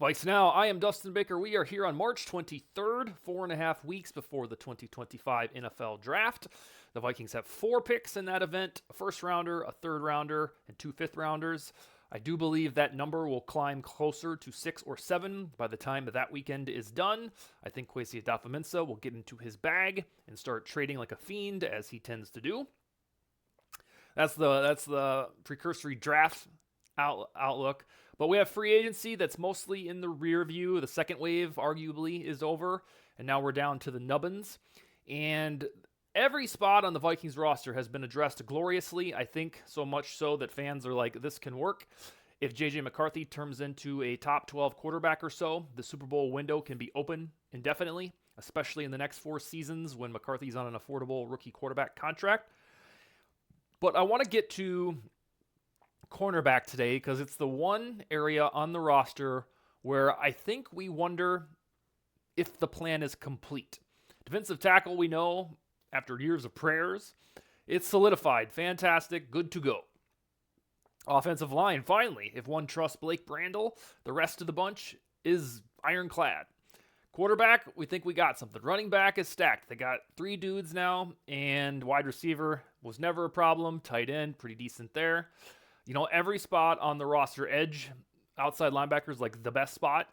VikesNow, I am Dustin Baker. We are here on March 23rd, 4.5 weeks before the 2025 NFL Draft. The Vikings have 4 picks in that event, a first rounder, a third rounder, and 2 fifth rounders. I do believe that number will climb closer to 6 or 7 by the time that weekend is done. I think Kwesi Adofo-Mensah will get into his bag and start trading like a fiend, as he tends to do. That's the precursory draft outlook. But we have free agency that's mostly in the rear view. The second wave, arguably, is over. And now we're down to the nubbins. And every spot on the Vikings roster has been addressed gloriously. I think so much so that fans are like, this can work. If J.J. McCarthy turns into a top 12 quarterback or so, the Super Bowl window can be open indefinitely, especially in the next 4 seasons when McCarthy's on an affordable rookie quarterback contract. But I want to get to cornerback today because it's the one area on the roster where I think we wonder if the plan is complete. Defensive tackle, we know, after years of prayers, it's solidified. Fantastic. Good to go. Offensive line, finally, if one trusts Blake Brandel, the rest of the bunch is ironclad. Quarterback, we think we got something. Running back is stacked. They got 3 dudes now, and wide receiver was never a problem. Tight end, pretty decent there. You know, every spot on the roster, edge, outside linebacker is like the best spot.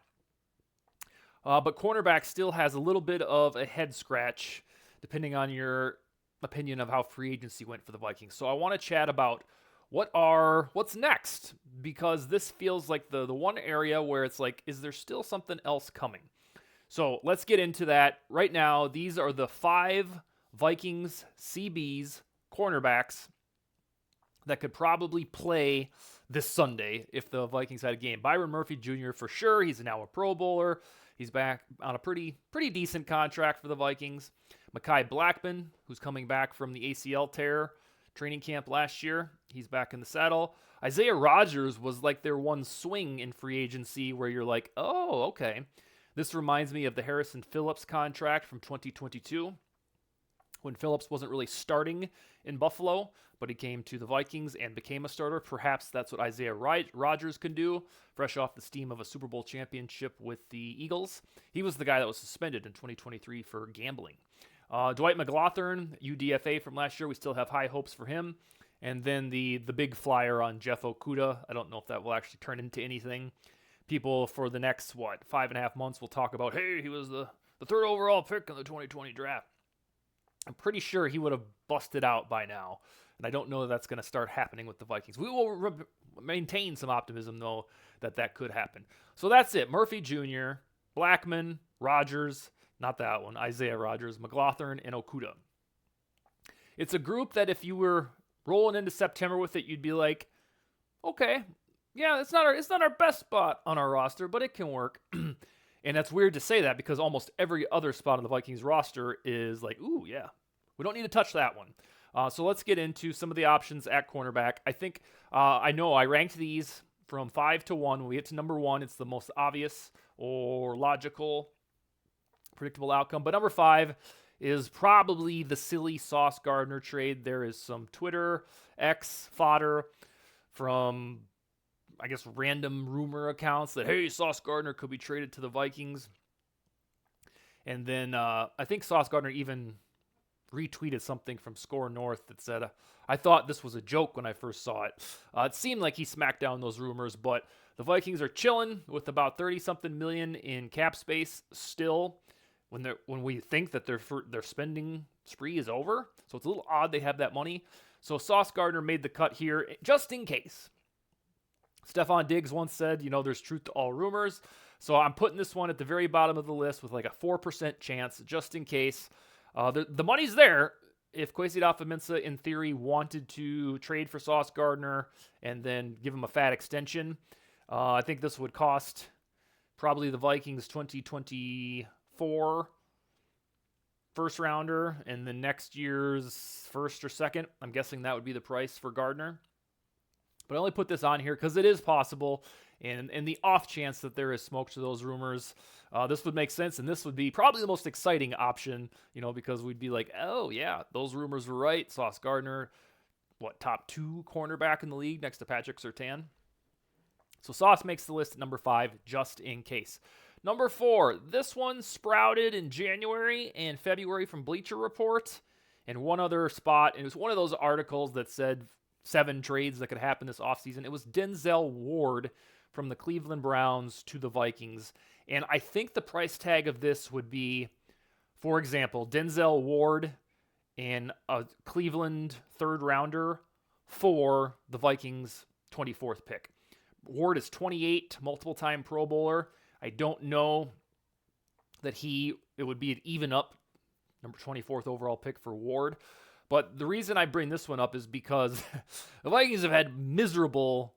But cornerback still has a little bit of a head scratch, depending on your opinion of how free agency went for the Vikings. So I want to chat about what's next, because this feels like the one area where it's like, is there still something else coming? So let's get into that. Right now, these are the 5 Vikings CBs cornerbacks that could probably play this Sunday if the Vikings had a game. Byron Murphy Jr. for sure. He's now a Pro Bowler. He's back on a pretty decent contract for the Vikings. Mekhi Blackmon, who's coming back from the ACL tear training camp last year. He's back in the saddle. Isaiah Rodgers was like their one swing in free agency where you're like, oh, okay. This reminds me of the Harrison Phillips contract from 2022 when Phillips wasn't really starting in Buffalo, but he came to the Vikings and became a starter. Perhaps that's what Isaiah Rodgers can do, fresh off the steam of a Super Bowl championship with the Eagles. He was the guy that was suspended in 2023 for gambling. Dwight McGlothern, UDFA from last year, we still have high hopes for him. And then the big flyer on Jeff Okudah. I don't know if that will actually turn into anything. People for the next, 5.5 months will talk about, hey, he was the 3rd overall pick in the 2020 draft. I'm pretty sure he would have busted out by now. And I don't know that that's going to start happening with the Vikings. We will maintain some optimism, though, that could happen. So that's it. Murphy Jr., Blackmon, Rodgers, not that one, Isaiah Rodgers, McGlothern, and Okudah. It's a group that if you were rolling into September with it, you'd be like, okay, yeah, it's not our best spot on our roster, but it can work. And that's weird to say that because almost every other spot on the Vikings roster is like, ooh, yeah, we don't need to touch that one. So let's get into some of the options at cornerback. I think I know I ranked these from 5 to 1. When we get to number 1, it's the most obvious or logical, predictable outcome. But number 5 is probably the silly Sauce Gardner trade. There is some Twitter X fodder from, I guess, random rumor accounts that, hey, Sauce Gardner could be traded to the Vikings. And then I think Sauce Gardner even retweeted something from Score North that said, I thought this was a joke when I first saw it. It seemed like he smacked down those rumors, but the Vikings are chilling with about 30-something million in cap space still when we think that their spending spree is over. So it's a little odd they have that money. So Sauce Gardner made the cut here just in case. Stephon Diggs once said, there's truth to all rumors. So I'm putting this one at the very bottom of the list with like a 4% chance just in case. The money's there. If Kwesi Adofo-Mensah, in theory, wanted to trade for Sauce Gardner and then give him a fat extension, I think this would cost probably the Vikings 2024 first rounder and the next year's first or second. I'm guessing that would be the price for Gardner. But I only put this on here because it is possible, and in the off chance that there is smoke to those rumors, this would make sense, and this would be probably the most exciting option, because we'd be like, oh, yeah, those rumors were right. Sauce Gardner, top 2 cornerback in the league next to Patrick Surtain. So Sauce makes the list at number 5, just in case. Number 4, this one sprouted in January and February from Bleacher Report and one other spot. It was one of those articles that said 7 trades that could happen this offseason. It was Denzel Ward from the Cleveland Browns to the Vikings. And I think the price tag of this would be, for example, Denzel Ward and a Cleveland third rounder for the Vikings 24th pick. Ward is 28, multiple time Pro Bowler. I don't know that it would be an even up number 24th overall pick for Ward. But the reason I bring this one up is because the Vikings have had miserable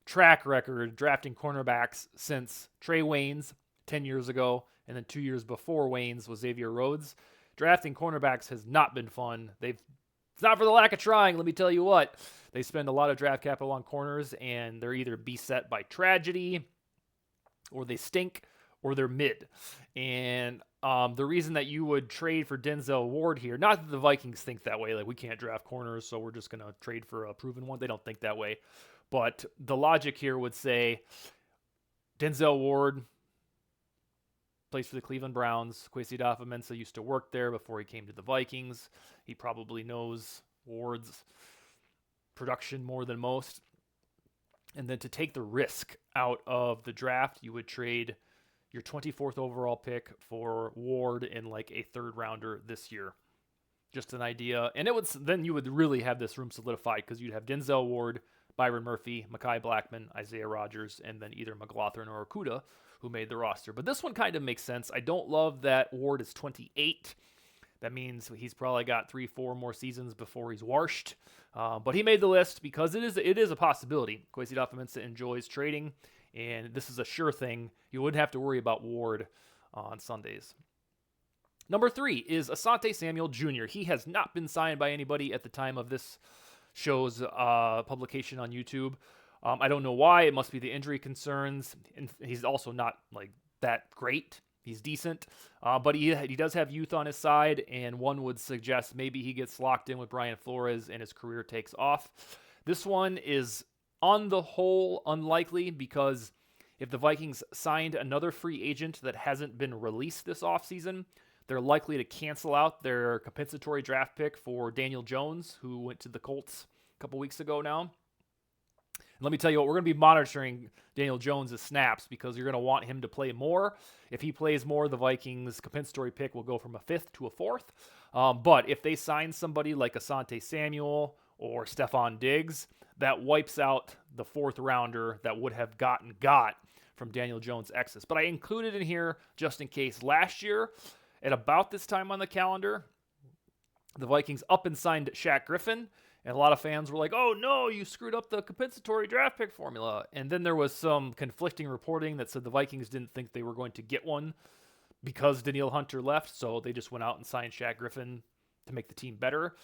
track record drafting cornerbacks since Trey Waynes 10 years ago, and then 2 years before Waynes was Xavier Rhodes. Drafting cornerbacks has not been fun. It's not for the lack of trying, let me tell you what. They spend a lot of draft capital on corners, and they're either beset by tragedy, or they stink, or they're mid. And the reason that you would trade for Denzel Ward here, not that the Vikings think that way, like we can't draft corners, so we're just going to trade for a proven one. They don't think that way. But the logic here would say Denzel Ward plays for the Cleveland Browns. Kwesi Adofo-Mensah used to work there before he came to the Vikings. He probably knows Ward's production more than most. And then to take the risk out of the draft, you would trade your 24th overall pick for Ward and like a third rounder this year. Just an idea. And then you would really have this room solidified because you'd have Denzel Ward, Byron Murphy, Mekhi Blackman, Isaiah Rodgers, and then either McLaughlin or Okudah, who made the roster. But this one kind of makes sense. I don't love that Ward is 28. That means he's probably got 3-4 more seasons before he's washed. But he made the list because it is a possibility. Kwesi Adofo-Mensah enjoys trading, and this is a sure thing. You wouldn't have to worry about Ward on Sundays. Number 3 is Asante Samuel Jr. He has not been signed by anybody at the time of this show's publication on YouTube. I don't know why. It must be the injury concerns. And he's also not like that great. He's decent, but he does have youth on his side, and one would suggest maybe he gets locked in with Brian Flores and his career takes off. This one is on the whole unlikely because if the Vikings signed another free agent that hasn't been released this offseason, they're likely to cancel out their compensatory draft pick for Daniel Jones, who went to the Colts a couple weeks ago now. And let me tell you what, we're going to be monitoring Daniel Jones' snaps because you're going to want him to play more. If he plays more, the Vikings' compensatory pick will go from a 5th to a 4th. But if they sign somebody like Asante Samuel or Stephon Diggs, that wipes out the 4th rounder that would have got from Daniel Jones' excess. But I included in here just in case. Last year, at about this time on the calendar, the Vikings up and signed Shaq Griffin. And a lot of fans were like, oh no, you screwed up the compensatory draft pick formula. And then there was some conflicting reporting that said the Vikings didn't think they were going to get one because Danielle Hunter left. So they just went out and signed Shaq Griffin to make the team better.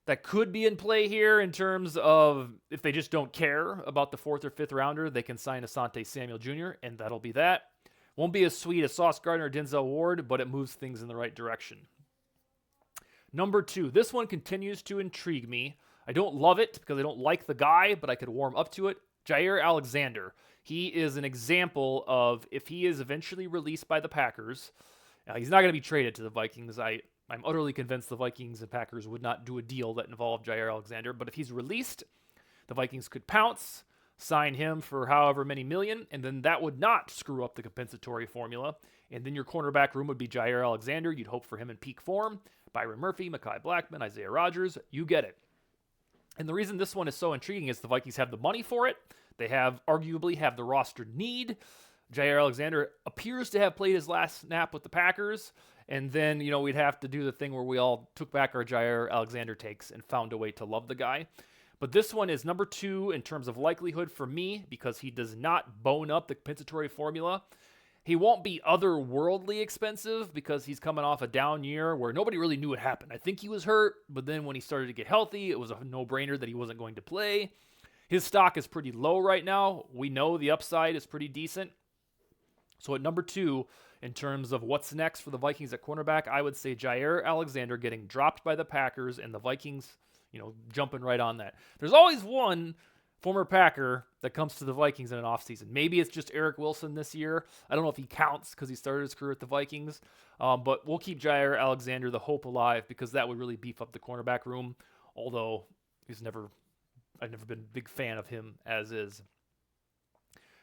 That could be in play here in terms of if they just don't care about the 4th or 5th rounder, they can sign Asante Samuel Jr., and that'll be that. Won't be as sweet as Sauce Gardner or Denzel Ward, but it moves things in the right direction. Number 2, this one continues to intrigue me. I don't love it because I don't like the guy, but I could warm up to it. Jair Alexander. He is an example of if he is eventually released by the Packers, he's not going to be traded to the Vikings. I'm utterly convinced the Vikings and Packers would not do a deal that involved Jair Alexander, but if he's released, the Vikings could pounce, sign him for however many million, and then that would not screw up the compensatory formula. And then your cornerback room would be Jair Alexander. You'd hope for him in peak form. Byron Murphy, Mekhi Blackman, Isaiah Rodgers. You get it. And the reason this one is so intriguing is the Vikings have the money for it. They arguably have the roster need. Jair Alexander appears to have played his last snap with the Packers. And then, we'd have to do the thing where we all took back our Jair Alexander takes and found a way to love the guy. But this one is number 2 in terms of likelihood for me because he does not bone up the compensatory formula. He won't be otherworldly expensive because he's coming off a down year where nobody really knew what happened. I think he was hurt, but then when he started to get healthy, it was a no-brainer that he wasn't going to play. His stock is pretty low right now. We know the upside is pretty decent. So at number 2, in terms of what's next for the Vikings at cornerback, I would say Jair Alexander getting dropped by the Packers and the Vikings, jumping right on that. There's always one former Packer that comes to the Vikings in an offseason. Maybe it's just Eric Wilson this year. I don't know if he counts because he started his career at the Vikings. But we'll keep Jair Alexander the hope alive because that would really beef up the cornerback room. Although I've never been a big fan of him as is.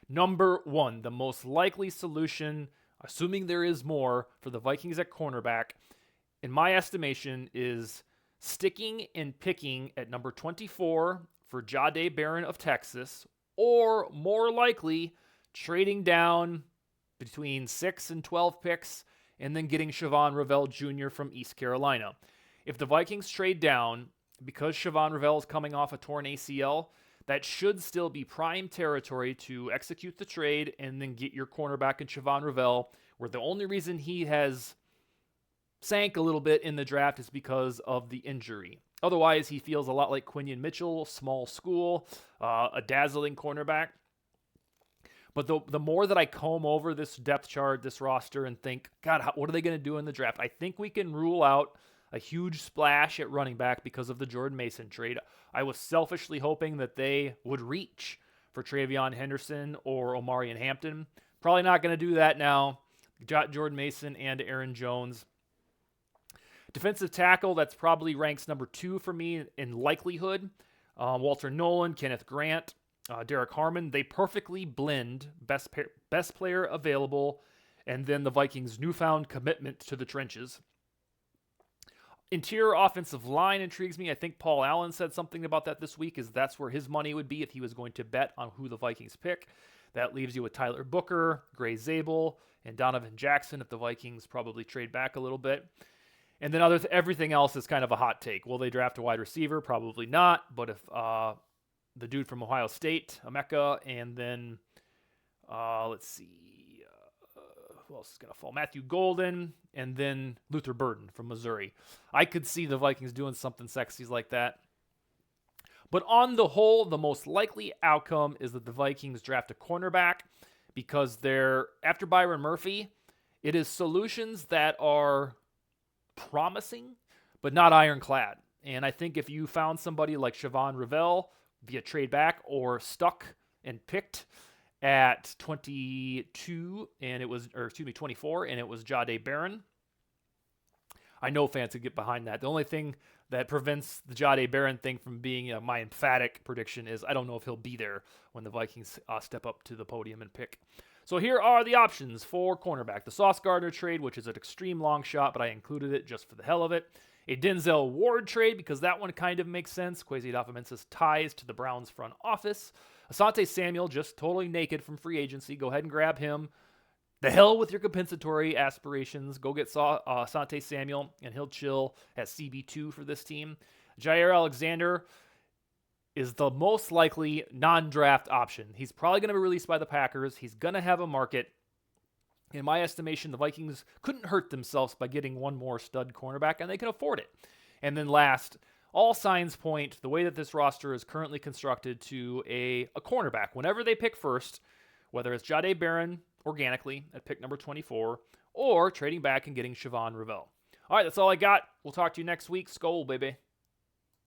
Number 1, the most likely solution, assuming there is more, for the Vikings at cornerback, in my estimation, is sticking and picking at number 24 for Jahdae Barron of Texas, or more likely, trading down between 6 and 12 picks and then getting Siobhan Revell Jr. from East Carolina. If the Vikings trade down, because Siobhan Revell is coming off a torn ACL, that should still be prime territory to execute the trade and then get your cornerback in Siobhan Revell, where the only reason he has sank a little bit in the draft is because of the injury. Otherwise, he feels a lot like Quinion Mitchell, small school, a dazzling cornerback. But the more that I comb over this depth chart, this roster, and think, God, what are they going to do in the draft? I think we can rule out a huge splash at running back because of the Jordan Mason trade. I was selfishly hoping that they would reach for Travion Henderson or Omarion Hampton. Probably not going to do that now. Got Jordan Mason and Aaron Jones. Defensive tackle, that's probably ranks number 2 for me in likelihood. Walter Nolan, Kenneth Grant, Derek Harmon, they perfectly blend best player available and then the Vikings' newfound commitment to the trenches. Interior offensive line intrigues me. I think Paul Allen said something about that this week, is that's where his money would be if he was going to bet on who the Vikings pick. That leaves you with Tyler Booker, Gray Zabel, and Donovan Jackson if the Vikings probably trade back a little bit. And then everything else is kind of a hot take. Will they draft a wide receiver? Probably not. But if the dude from Ohio State, Emeka, and then let's see, who else is going to fall? Matthew Golden, and then Luther Burden from Missouri. I could see the Vikings doing something sexy like that. But on the whole, the most likely outcome is that the Vikings draft a cornerback because after Byron Murphy, it is solutions that are promising, but not ironclad. And I think if you found somebody like Siobhan Revell via trade back or stuck and picked at 22 and it was, 24 and it was Jahdae Barron, I know fans would get behind that. The only thing that prevents the Jahdae Barron thing from being my emphatic prediction is I don't know if he'll be there when the Vikings step up to the podium and pick. So here are the options for cornerback. The Sauce Gardner trade, which is an extreme long shot, but I included it just for the hell of it. A Denzel Ward trade, because that one kind of makes sense. Kwesi Adofo-Mensah's ties to the Browns front office. Asante Samuel, just totally naked from free agency. Go ahead and grab him. The hell with your compensatory aspirations. Go get Asante Samuel, and he'll chill at CB2 for this team. Jair Alexander is the most likely non-draft option. He's probably going to be released by the Packers. He's going to have a market. In my estimation, the Vikings couldn't hurt themselves by getting one more stud cornerback, and they can afford it. And then last, all signs point, the way that this roster is currently constructed, to a cornerback. Whenever they pick first, whether it's Jahdae Barron organically at pick number 24, or trading back and getting Siobhan Revell. All right, that's all I got. We'll talk to you next week. Skol, baby.